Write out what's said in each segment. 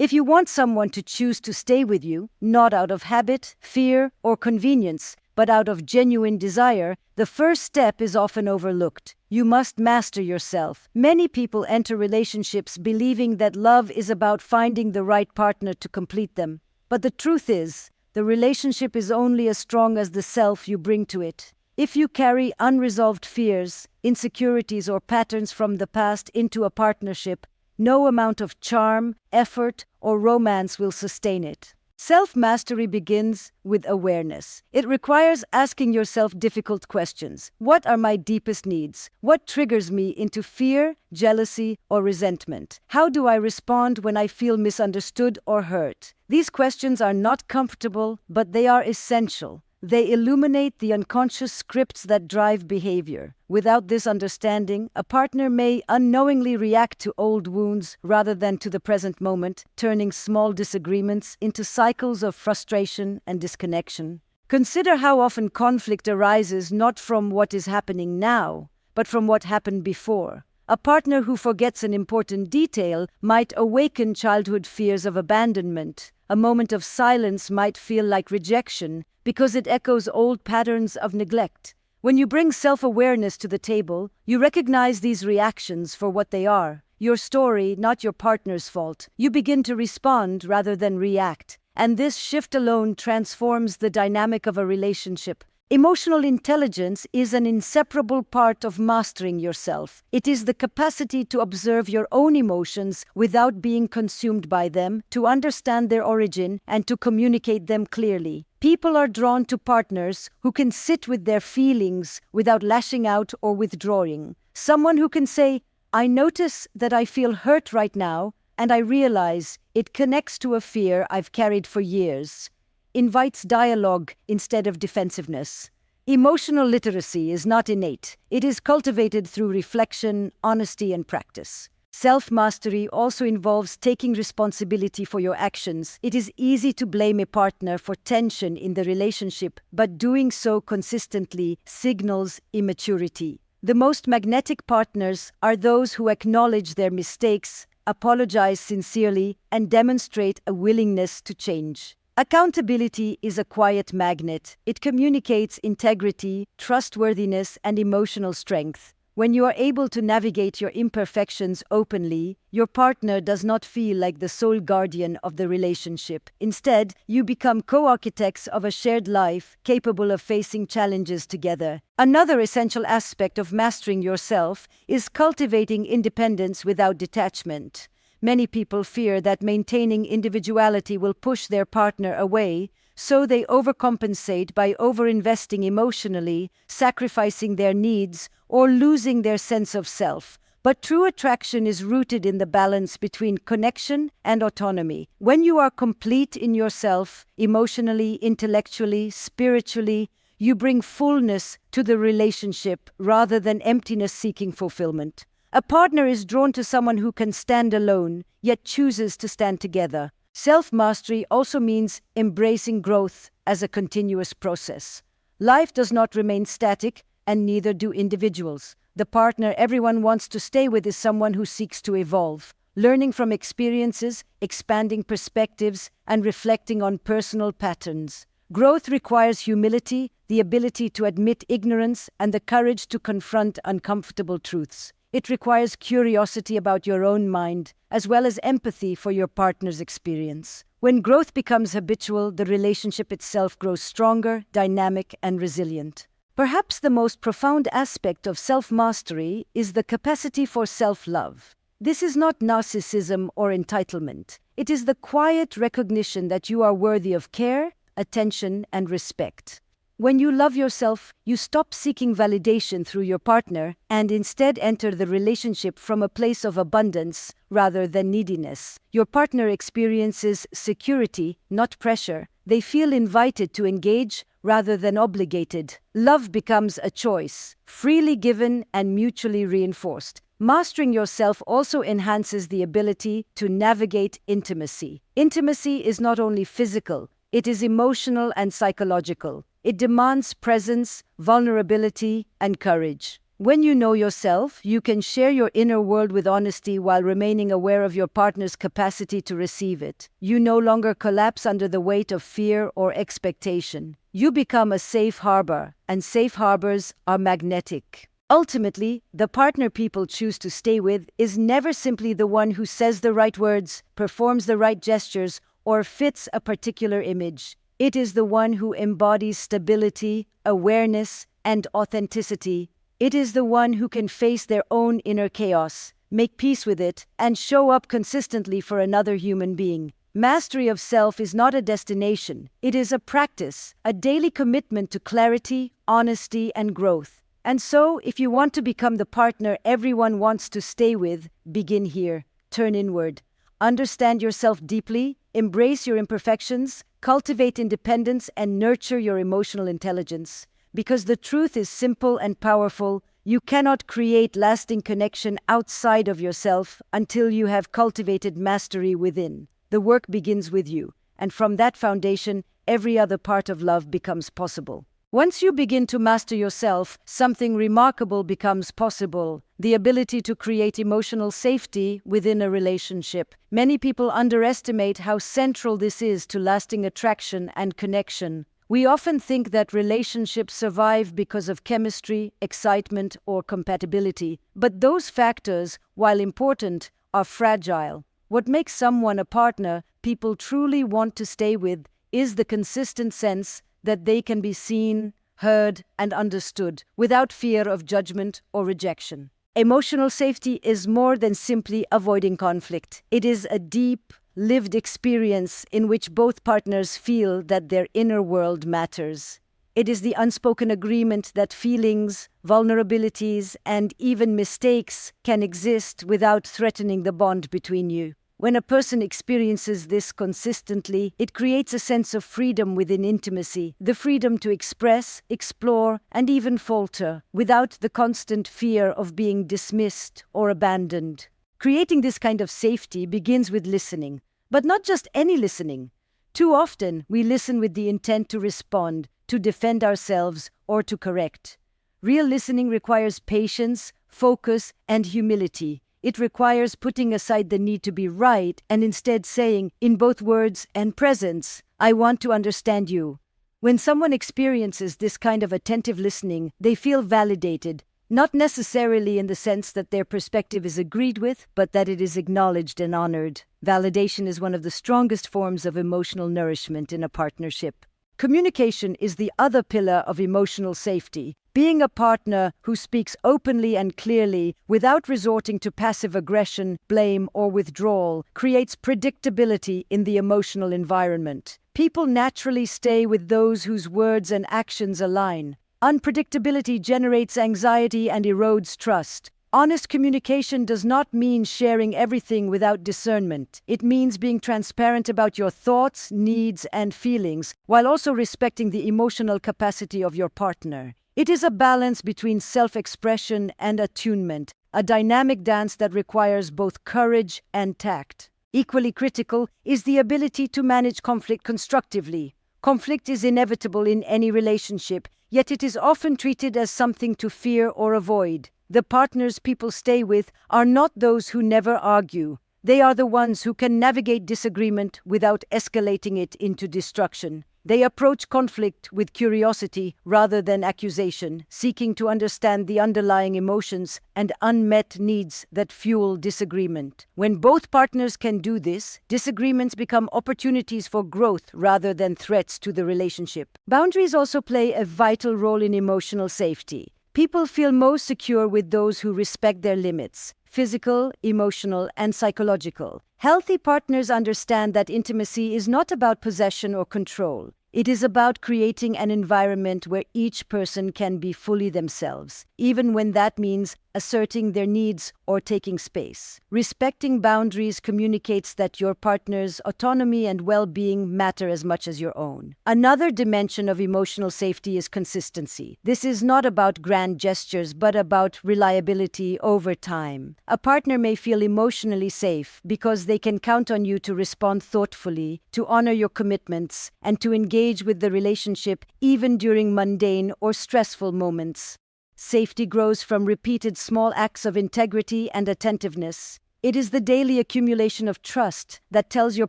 If you want someone to choose to stay with you, not out of habit, fear, or convenience, but out of genuine desire, the first step is often overlooked. You must master yourself. Many people enter relationships believing that love is about finding the right partner to complete them. But the truth is, the relationship is only as strong as the self you bring to it. If you carry unresolved fears, insecurities, or patterns from the past into a partnership, no amount of charm, effort, or romance will sustain it. Self-mastery begins with awareness. It requires asking yourself difficult questions. What are my deepest needs? What triggers me into fear, jealousy, or resentment? How do I respond when I feel misunderstood or hurt? These questions are not comfortable, but they are essential. They illuminate the unconscious scripts that drive behavior. Without this understanding, a partner may unknowingly react to old wounds rather than to the present moment, turning small disagreements into cycles of frustration and disconnection. Consider how often conflict arises not from what is happening now, but from what happened before. A partner who forgets an important detail might awaken childhood fears of abandonment. A moment of silence might feel like rejection because it echoes old patterns of neglect. When you bring self-awareness to the table, you recognize these reactions for what they are. Your story, not your partner's fault. You begin to respond rather than react. And this shift alone transforms the dynamic of a relationship. Emotional intelligence is an inseparable part of mastering yourself. It is the capacity to observe your own emotions without being consumed by them, to understand their origin, and to communicate them clearly. People are drawn to partners who can sit with their feelings without lashing out or withdrawing. Someone who can say, "I notice that I feel hurt right now, and I realize it connects to a fear I've carried for years." Invites dialogue instead of defensiveness. Emotional literacy is not innate. It is cultivated through reflection, honesty, and practice. Self-mastery also involves taking responsibility for your actions. It is easy to blame a partner for tension in the relationship, but doing so consistently signals immaturity. The most magnetic partners are those who acknowledge their mistakes, apologize sincerely, and demonstrate a willingness to change. Accountability is a quiet magnet. It communicates integrity, trustworthiness, and emotional strength. When you are able to navigate your imperfections openly, your partner does not feel like the sole guardian of the relationship. Instead, you become co-architects of a shared life capable of facing challenges together. Another essential aspect of mastering yourself is cultivating independence without detachment. Many people fear that maintaining individuality will push their partner away, so they overcompensate by overinvesting emotionally, sacrificing their needs, or losing their sense of self. But true attraction is rooted in the balance between connection and autonomy. When you are complete in yourself, emotionally, intellectually, spiritually, you bring fullness to the relationship rather than emptiness seeking fulfillment. A partner is drawn to someone who can stand alone, yet chooses to stand together. Self-mastery also means embracing growth as a continuous process. Life does not remain static, and neither do individuals. The partner everyone wants to stay with is someone who seeks to evolve, learning from experiences, expanding perspectives, and reflecting on personal patterns. Growth requires humility, the ability to admit ignorance, and the courage to confront uncomfortable truths. It requires curiosity about your own mind, as well as empathy for your partner's experience. When growth becomes habitual, the relationship itself grows stronger, dynamic, and resilient. Perhaps the most profound aspect of self-mastery is the capacity for self-love. This is not narcissism or entitlement. It is the quiet recognition that you are worthy of care, attention, and respect. When you love yourself, you stop seeking validation through your partner and instead enter the relationship from a place of abundance rather than neediness. Your partner experiences security, not pressure. They feel invited to engage rather than obligated. Love becomes a choice, freely given and mutually reinforced. Mastering yourself also enhances the ability to navigate intimacy. Intimacy is not only physical, it is emotional and psychological. It demands presence, vulnerability, and courage. When you know yourself, you can share your inner world with honesty while remaining aware of your partner's capacity to receive it. You no longer collapse under the weight of fear or expectation. You become a safe harbor, and safe harbors are magnetic. Ultimately, the partner people choose to stay with is never simply the one who says the right words, performs the right gestures, or fits a particular image. It is the one who embodies stability, awareness, and authenticity. It is the one who can face their own inner chaos, make peace with it, and show up consistently for another human being. Mastery of self is not a destination. It is a practice, a daily commitment to clarity, honesty, and growth. And so, if you want to become the partner everyone wants to stay with, begin here. Turn inward. Understand yourself deeply, embrace your imperfections, cultivate independence, and nurture your emotional intelligence. Because the truth is simple and powerful, you cannot create lasting connection outside of yourself until you have cultivated mastery within. The work begins with you, and from that foundation, every other part of love becomes possible. Once you begin to master yourself, something remarkable becomes possible: the ability to create emotional safety within a relationship. Many people underestimate how central this is to lasting attraction and connection. We often think that relationships survive because of chemistry, excitement, or compatibility. But those factors, while important, are fragile. What makes someone a partner people truly want to stay with is the consistent sense that they can be seen, heard, and understood without fear of judgment or rejection. Emotional safety is more than simply avoiding conflict. It is a deep, lived experience in which both partners feel that their inner world matters. It is the unspoken agreement that feelings, vulnerabilities, and even mistakes can exist without threatening the bond between you. When a person experiences this consistently, it creates a sense of freedom within intimacy, the freedom to express, explore, and even falter, without the constant fear of being dismissed or abandoned. Creating this kind of safety begins with listening, but not just any listening. Too often, we listen with the intent to respond, to defend ourselves, or to correct. Real listening requires patience, focus, and humility. It requires putting aside the need to be right and instead saying, in both words and presence, "I want to understand you." When someone experiences this kind of attentive listening, they feel validated, not necessarily in the sense that their perspective is agreed with, but that it is acknowledged and honored. Validation is one of the strongest forms of emotional nourishment in a partnership. Communication is the other pillar of emotional safety. Being a partner who speaks openly and clearly, without resorting to passive aggression, blame, or withdrawal, creates predictability in the emotional environment. People naturally stay with those whose words and actions align. Unpredictability generates anxiety and erodes trust. Honest communication does not mean sharing everything without discernment. It means being transparent about your thoughts, needs, and feelings, while also respecting the emotional capacity of your partner. It is a balance between self-expression and attunement, a dynamic dance that requires both courage and tact. Equally critical is the ability to manage conflict constructively. Conflict is inevitable in any relationship, yet it is often treated as something to fear or avoid. The partners people stay with are not those who never argue. They are the ones who can navigate disagreement without escalating it into destruction. They approach conflict with curiosity rather than accusation, seeking to understand the underlying emotions and unmet needs that fuel disagreement. When both partners can do this, disagreements become opportunities for growth rather than threats to the relationship. Boundaries also play a vital role in emotional safety. People feel most secure with those who respect their limits, physical, emotional, and psychological. Healthy partners understand that intimacy is not about possession or control. It is about creating an environment where each person can be fully themselves, even when that means asserting their needs or taking space. Respecting boundaries communicates that your partner's autonomy and well-being matter as much as your own. Another dimension of emotional safety is consistency. This is not about grand gestures, but about reliability over time. A partner may feel emotionally safe because they can count on you to respond thoughtfully, to honor your commitments, and to engage with the relationship even during mundane or stressful moments. Safety grows from repeated small acts of integrity and attentiveness. It is the daily accumulation of trust that tells your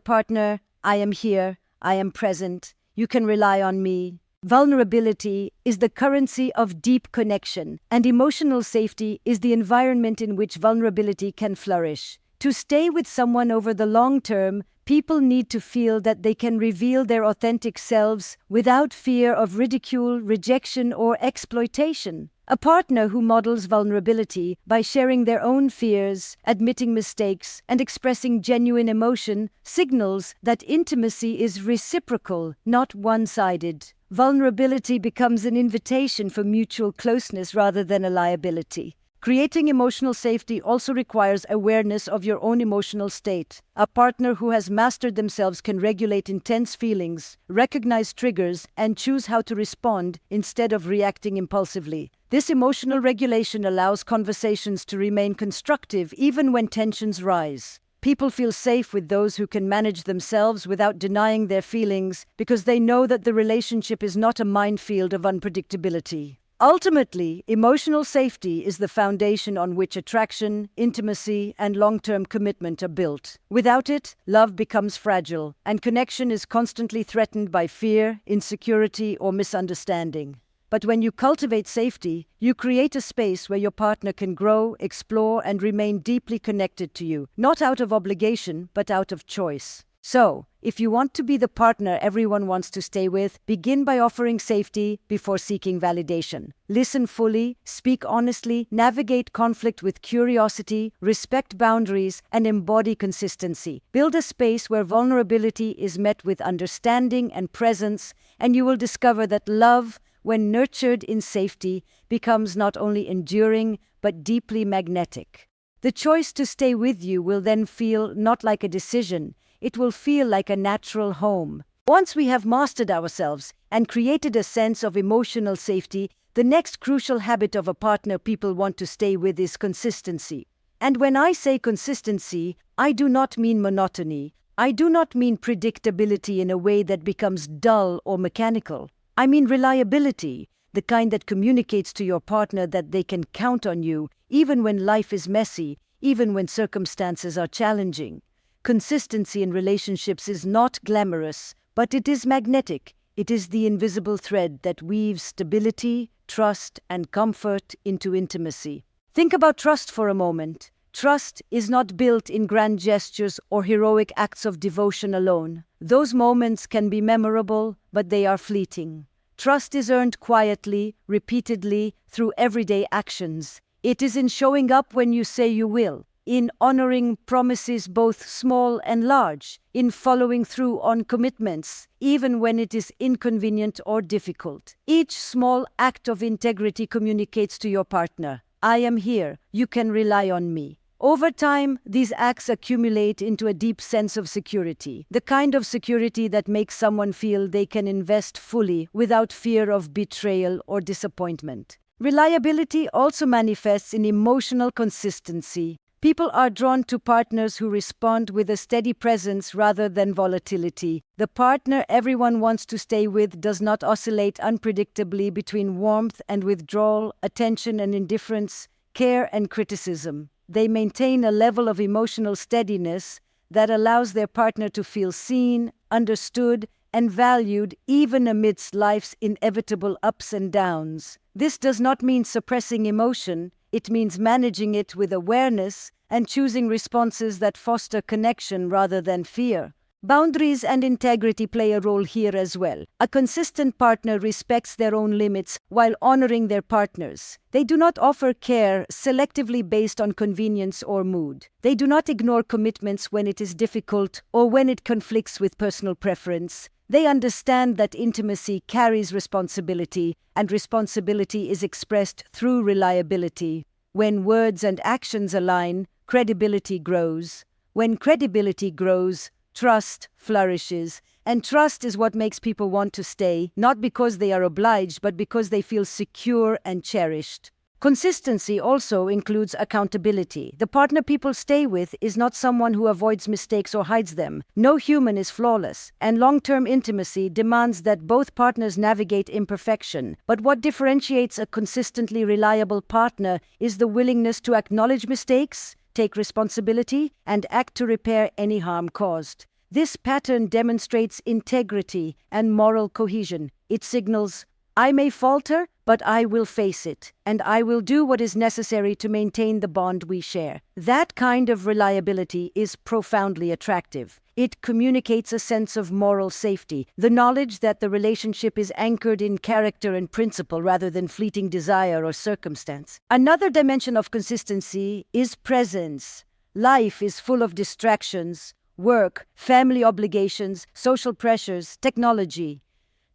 partner, I am here, I am present, you can rely on me. Vulnerability is the currency of deep connection, and emotional safety is the environment in which vulnerability can flourish. To stay with someone over the long term, people need to feel that they can reveal their authentic selves without fear of ridicule, rejection, or exploitation. A partner who models vulnerability by sharing their own fears, admitting mistakes, and expressing genuine emotion signals that intimacy is reciprocal, not one-sided. Vulnerability becomes an invitation for mutual closeness rather than a liability. Creating emotional safety also requires awareness of your own emotional state. A partner who has mastered themselves can regulate intense feelings, recognize triggers, and choose how to respond instead of reacting impulsively. This emotional regulation allows conversations to remain constructive even when tensions rise. People feel safe with those who can manage themselves without denying their feelings because they know that the relationship is not a minefield of unpredictability. Ultimately, emotional safety is the foundation on which attraction, intimacy, and long-term commitment are built. Without it, love becomes fragile, and connection is constantly threatened by fear, insecurity, or misunderstanding. But when you cultivate safety, you create a space where your partner can grow, explore, and remain deeply connected to you, not out of obligation, but out of choice. So, if you want to be the partner everyone wants to stay with, begin by offering safety before seeking validation. Listen fully, speak honestly, navigate conflict with curiosity, respect boundaries, and embody consistency. Build a space where vulnerability is met with understanding and presence, and you will discover that love, when nurtured in safety, becomes not only enduring, but deeply magnetic. The choice to stay with you will then feel not like a decision, it will feel like a natural home. Once we have mastered ourselves and created a sense of emotional safety, the next crucial habit of a partner people want to stay with is consistency. And when I say consistency, I do not mean monotony. I do not mean predictability in a way that becomes dull or mechanical. I mean reliability, the kind that communicates to your partner that they can count on you, even when life is messy, even when circumstances are challenging. Consistency in relationships is not glamorous, but it is magnetic. It is the invisible thread that weaves stability, trust, and comfort into intimacy. Think about trust for a moment. Trust is not built in grand gestures or heroic acts of devotion alone. Those moments can be memorable, but they are fleeting. Trust is earned quietly, repeatedly, through everyday actions. It is in showing up when you say you will, in honoring promises both small and large, in following through on commitments, even when it is inconvenient or difficult. Each small act of integrity communicates to your partner, I am here, you can rely on me. Over time, these acts accumulate into a deep sense of security, the kind of security that makes someone feel they can invest fully without fear of betrayal or disappointment. Reliability also manifests in emotional consistency. People are drawn to partners who respond with a steady presence rather than volatility. The partner everyone wants to stay with does not oscillate unpredictably between warmth and withdrawal, attention and indifference, care and criticism. They maintain a level of emotional steadiness that allows their partner to feel seen, understood, and valued even amidst life's inevitable ups and downs. This does not mean suppressing emotion. It means managing it with awareness and choosing responses that foster connection rather than fear. Boundaries and integrity play a role here as well. A consistent partner respects their own limits while honoring their partners. They do not offer care selectively based on convenience or mood. They do not ignore commitments when it is difficult or when it conflicts with personal preference. They understand that intimacy carries responsibility, and responsibility is expressed through reliability. When words and actions align, credibility grows. When credibility grows, trust flourishes. And trust is what makes people want to stay, not because they are obliged, but because they feel secure and cherished. Consistency also includes accountability. The partner people stay with is not someone who avoids mistakes or hides them. No human is flawless, and long-term intimacy demands that both partners navigate imperfection. But what differentiates a consistently reliable partner is the willingness to acknowledge mistakes, take responsibility, and act to repair any harm caused. This pattern demonstrates integrity and moral cohesion. It signals, I may falter, but I will face it, and I will do what is necessary to maintain the bond we share. That kind of reliability is profoundly attractive. It communicates a sense of moral safety, the knowledge that the relationship is anchored in character and principle rather than fleeting desire or circumstance. Another dimension of consistency is presence. Life is full of distractions, work, family obligations, social pressures, technology.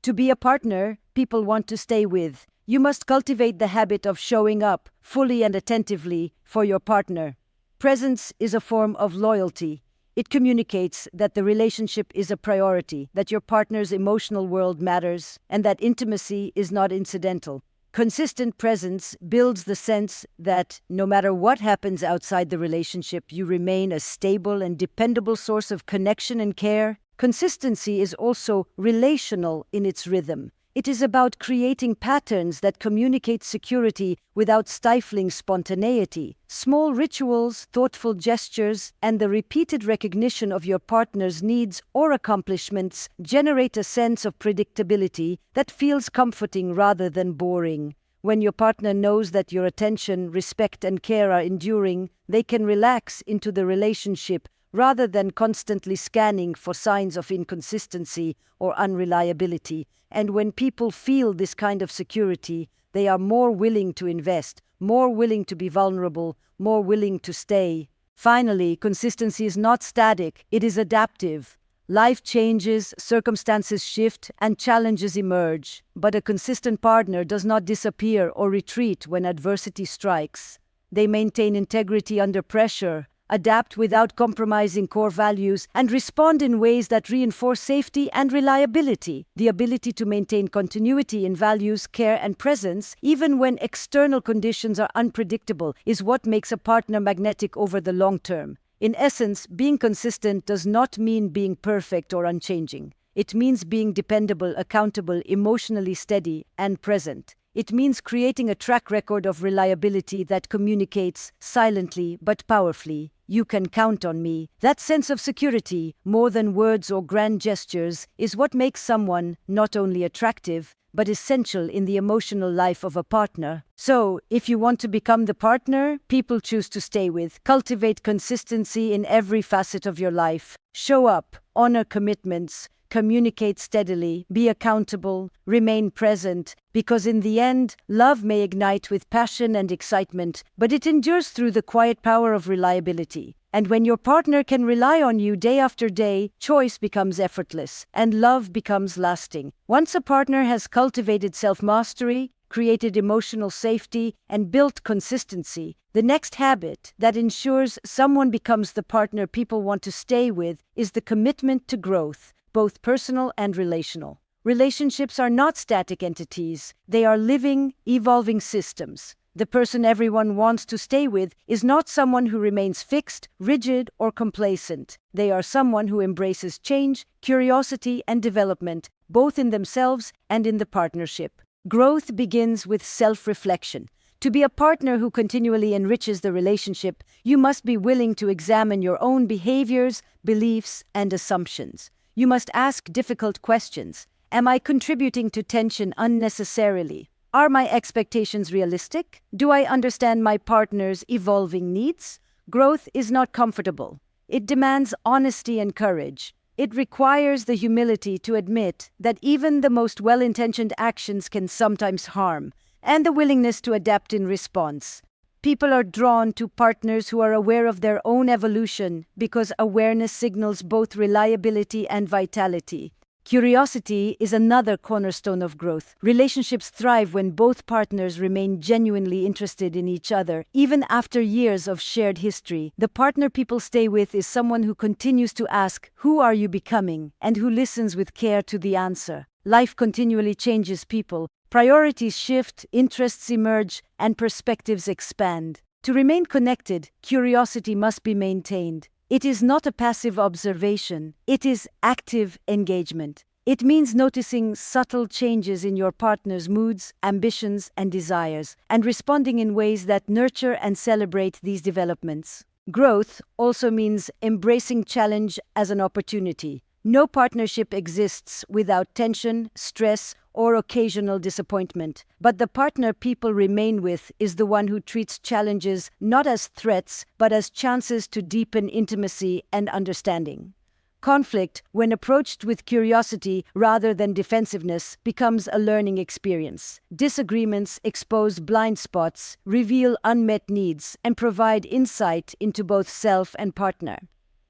To be a partner people want to stay with, you must cultivate the habit of showing up fully and attentively for your partner. Presence is a form of loyalty. It communicates that the relationship is a priority, that your partner's emotional world matters, and that intimacy is not incidental. Consistent presence builds the sense that no matter what happens outside the relationship, you remain a stable and dependable source of connection and care. Consistency is also relational in its rhythm. It is about creating patterns that communicate security without stifling spontaneity. Small rituals, thoughtful gestures, and the repeated recognition of your partner's needs or accomplishments generate a sense of predictability that feels comforting rather than boring. When your partner knows that your attention, respect, and care are enduring, they can relax into the relationship rather than constantly scanning for signs of inconsistency or unreliability. And when people feel this kind of security, they are more willing to invest, more willing to be vulnerable, more willing to stay. Finally, consistency is not static, it is adaptive. Life changes, circumstances shift, and challenges emerge. But a consistent partner does not disappear or retreat when adversity strikes. They maintain integrity under pressure, adapt without compromising core values, and respond in ways that reinforce safety and reliability. The ability to maintain continuity in values, care, and presence, even when external conditions are unpredictable, is what makes a partner magnetic over the long term. In essence, being consistent does not mean being perfect or unchanging. It means being dependable, accountable, emotionally steady, and present. It means creating a track record of reliability that communicates silently but powerfully. You can count on me. That sense of security, more than words or grand gestures, is what makes someone not only attractive, but essential in the emotional life of a partner. So, if you want to become the partner people choose to stay with, cultivate consistency in every facet of your life. Show up, honor commitments, communicate steadily, be accountable, remain present, because in the end, love may ignite with passion and excitement, but it endures through the quiet power of reliability. And when your partner can rely on you day after day, choice becomes effortless, and love becomes lasting. Once a partner has cultivated self-mastery, created emotional safety, and built consistency, the next habit that ensures someone becomes the partner people want to stay with is the commitment to growth, both personal and relational. Relationships are not static entities, they are living, evolving systems. The person everyone wants to stay with is not someone who remains fixed, rigid, or complacent. They are someone who embraces change, curiosity, and development, both in themselves and in the partnership. Growth begins with self-reflection. To be a partner who continually enriches the relationship, you must be willing to examine your own behaviors, beliefs, and assumptions. You must ask difficult questions. Am I contributing to tension unnecessarily? Are my expectations realistic? Do I understand my partner's evolving needs? Growth is not comfortable. It demands honesty and courage. It requires the humility to admit that even the most well-intentioned actions can sometimes harm, and the willingness to adapt in response. People are drawn to partners who are aware of their own evolution because awareness signals both reliability and vitality. Curiosity is another cornerstone of growth. Relationships thrive when both partners remain genuinely interested in each other, even after years of shared history. The partner people stay with is someone who continues to ask, "Who are you becoming?" and who listens with care to the answer. Life continually changes people, Priorities shift, interests emerge, and perspectives expand. To remain connected, curiosity must be maintained. It is not a passive observation, it is active engagement. It means noticing subtle changes in your partner's moods, ambitions, and desires, and responding in ways that nurture and celebrate these developments. Growth also means embracing challenge as an opportunity. No partnership exists without tension, stress, or occasional disappointment. But the partner people remain with is the one who treats challenges not as threats, but as chances to deepen intimacy and understanding. Conflict, when approached with curiosity rather than defensiveness, becomes a learning experience. Disagreements expose blind spots, reveal unmet needs, and provide insight into both self and partner.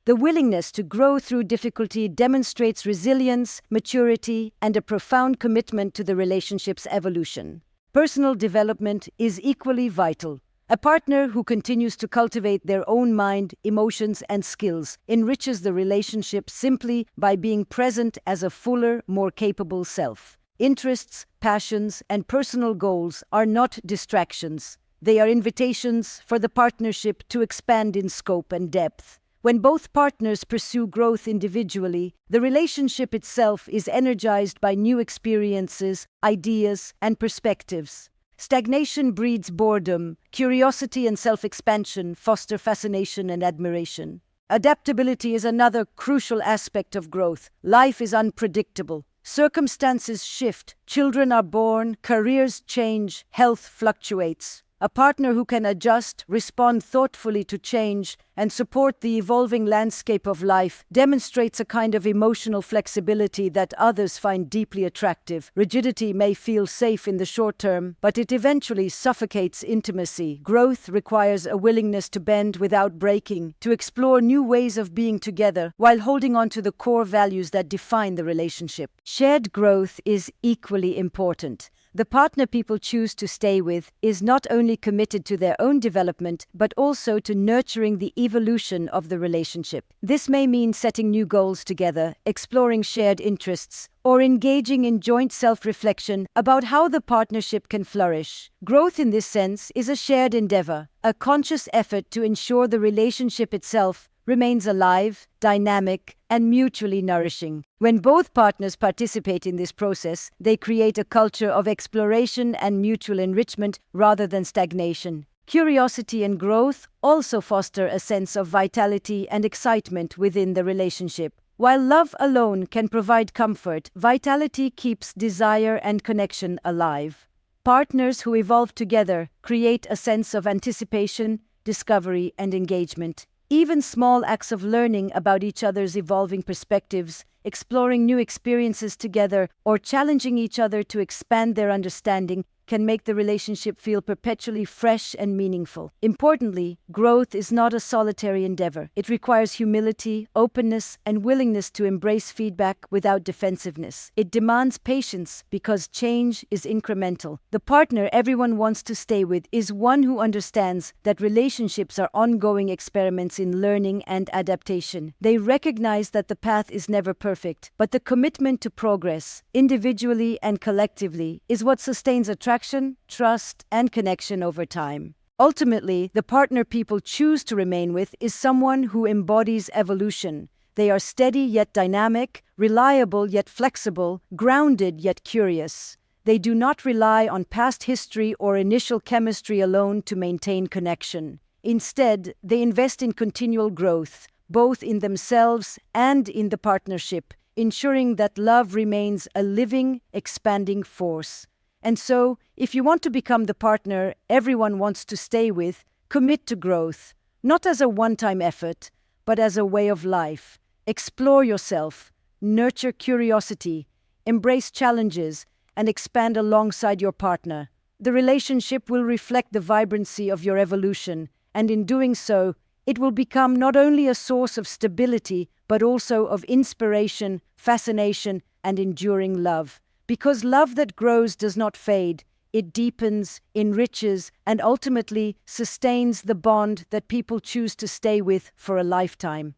The willingness to grow through difficulty demonstrates resilience, maturity, and a profound commitment to the relationship's evolution. Personal development is equally vital. A partner who continues to cultivate their own mind, emotions, and skills enriches the relationship simply by being present as a fuller, more capable self. Interests, passions, and personal goals are not distractions. They are invitations for the partnership to expand in scope and depth. When both partners pursue growth individually, the relationship itself is energized by new experiences, ideas, and perspectives. Stagnation breeds boredom. Curiosity and self-expansion foster fascination and admiration. Adaptability is another crucial aspect of growth. Life is unpredictable. Circumstances shift. Children are born, careers change, health fluctuates. A partner who can adjust, respond thoughtfully to change, and support the evolving landscape of life demonstrates a kind of emotional flexibility that others find deeply attractive. Rigidity may feel safe in the short term, but it eventually suffocates intimacy. Growth requires a willingness to bend without breaking, to explore new ways of being together while holding on to the core values that define the relationship. Shared growth is equally important. The partner people choose to stay with is not only committed to their own development, but also to nurturing the evolution of the relationship. This may mean setting new goals together, exploring shared interests, or engaging in joint self-reflection about how the partnership can flourish. Growth in this sense is a shared endeavor, a conscious effort to ensure the relationship itself remains alive, dynamic, and mutually nourishing. When both partners participate in this process, they create a culture of exploration and mutual enrichment rather than stagnation. Curiosity and growth also foster a sense of vitality and excitement within the relationship. While love alone can provide comfort, vitality keeps desire and connection alive. Partners who evolve together create a sense of anticipation, discovery, and engagement. Even small acts of learning about each other's evolving perspectives, exploring new experiences together, or challenging each other to expand their understanding can make the relationship feel perpetually fresh and meaningful. Importantly, growth is not a solitary endeavor. It requires humility, openness, and willingness to embrace feedback without defensiveness. It demands patience because change is incremental. The partner everyone wants to stay with is one who understands that relationships are ongoing experiments in learning and adaptation. They recognize that the path is never perfect, but the commitment to progress, individually and collectively, is what sustains attraction, trust, and connection over time. Ultimately, the partner people choose to remain with is someone who embodies evolution. They are steady yet dynamic, reliable yet flexible, grounded yet curious. They do not rely on past history or initial chemistry alone to maintain connection. Instead, they invest in continual growth, both in themselves and in the partnership, ensuring that love remains a living, expanding force. And so, if you want to become the partner everyone wants to stay with, commit to growth, not as a one-time effort, but as a way of life. Explore yourself, nurture curiosity, embrace challenges, and expand alongside your partner. The relationship will reflect the vibrancy of your evolution, and in doing so, it will become not only a source of stability, but also of inspiration, fascination, and enduring love. Because love that grows does not fade, it deepens, enriches, and ultimately sustains the bond that people choose to stay with for a lifetime.